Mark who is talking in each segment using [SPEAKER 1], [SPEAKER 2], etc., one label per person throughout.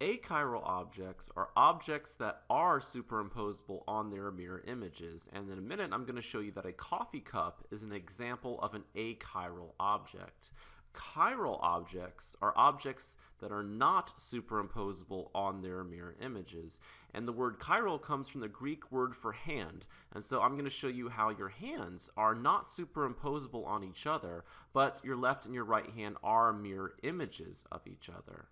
[SPEAKER 1] Achiral objects are objects that are superimposable on their mirror images, and in a minute I'm going to show you that a coffee cup is an example of an achiral object. Chiral objects are objects that are not superimposable on their mirror images, and the word chiral comes from the Greek word for hand, and so I'm going to show you how your hands are not superimposable on each other, but your left and your right hand are mirror images of each other.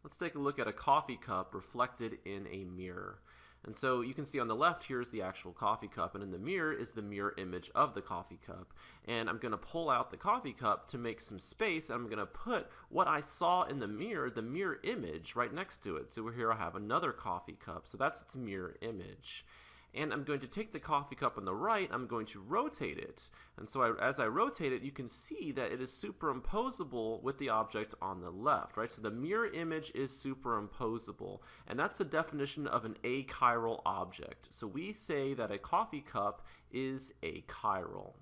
[SPEAKER 1] Let's take a look at a coffee cup reflected in a mirror. And so you can see on the left, here's the actual coffee cup, and in the mirror is the mirror image of the coffee cup. And I'm going to pull out the coffee cup to make some space, and I'm going to put what I saw in the mirror image, right next to it. So here I have another coffee cup, so that's its mirror image. And I'm going to take the coffee cup on the right, I'm going to rotate it. And so as I rotate it, you can see that it is superimposable with the object on the left, right? So the mirror image is superimposable, and that's the definition of an achiral object. So we say that a coffee cup is achiral.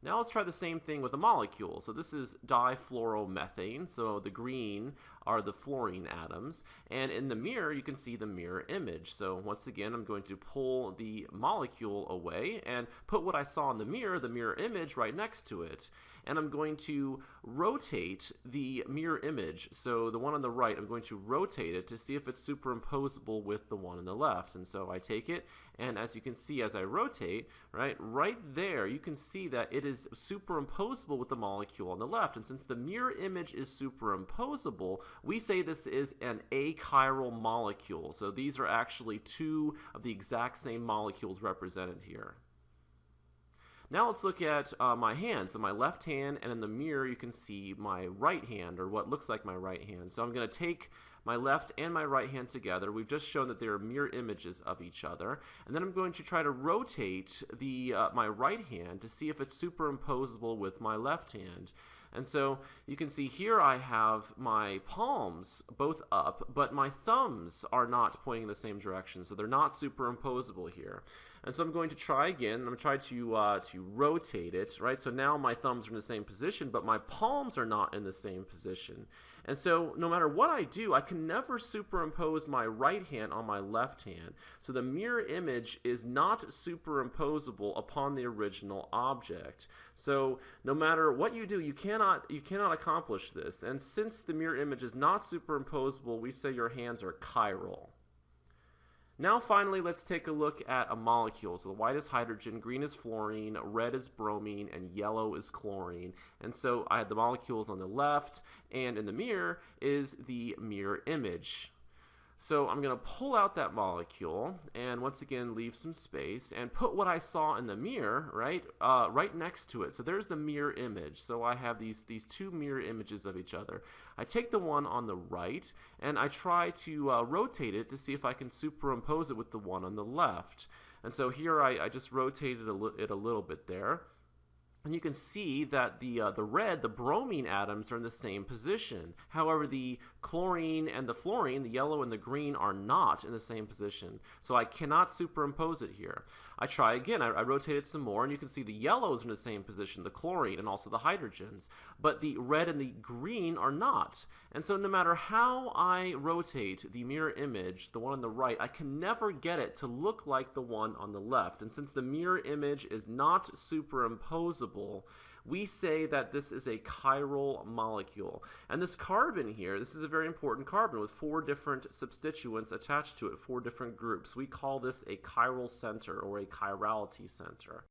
[SPEAKER 1] Now let's try the same thing with a molecule. So this is difluoromethane, so the green are the fluorine atoms, and in the mirror you can see the mirror image. So once again I'm going to pull the molecule away and put what I saw in the mirror image right next to it. And I'm going to rotate the mirror image, so the one on the right, I'm going to rotate it to see if it's superimposable with the one on the left. And so I take it, and as you can see as I rotate, right there you can see that it is superimposable with the molecule on the left. And since the mirror image is superimposable, we say this is an achiral molecule. So these are actually two of the exact same molecules represented here. Now let's look at my hand. So my left hand, and in the mirror you can see my right hand, or what looks like my right hand. So I'm going to take my left and my right hand together. We've just shown that they are mirror images of each other. And then I'm going to try to rotate my right hand to see if it's superimposable with my left hand. And so you can see here I have my palms both up, but my thumbs are not pointing in the same direction, so they're not superimposable here. And so I'm going to try again. I'm going to try to rotate it, right? So now my thumbs are in the same position, but my palms are not in the same position. And so no matter what I do, I can never superimpose my right hand on my left hand. So the mirror image is not superimposable upon the original object. So no matter what you do, you cannot accomplish this. And since the mirror image is not superimposable, we say your hands are chiral. Now finally, let's take a look at a molecule. So the white is hydrogen, green is fluorine, red is bromine, and yellow is chlorine. And so I have the molecules on the left, and in the mirror is the mirror image. So I'm going to pull out that molecule and once again leave some space and put what I saw in the mirror right next to it. So there's the mirror image. So I have these two mirror images of each other. I take the one on the right and I try to rotate it to see if I can superimpose it with the one on the left. And so here I just rotated it a little bit there. And you can see that the bromine atoms are in the same position. However, the chlorine and the fluorine, the yellow and the green, are not in the same position. So I cannot superimpose it here. I try again. I rotate it some more, and you can see the yellows are in the same position, the chlorine and also the hydrogens. But the red and the green are not. And so no matter how I rotate the mirror image, the one on the right, I can never get it to look like the one on the left. And since the mirror image is not superimposable, we say that this is a chiral molecule. And this carbon here, this is a very important carbon with 4 different substituents attached to it, 4 different groups. We call this a chiral center or a chirality center.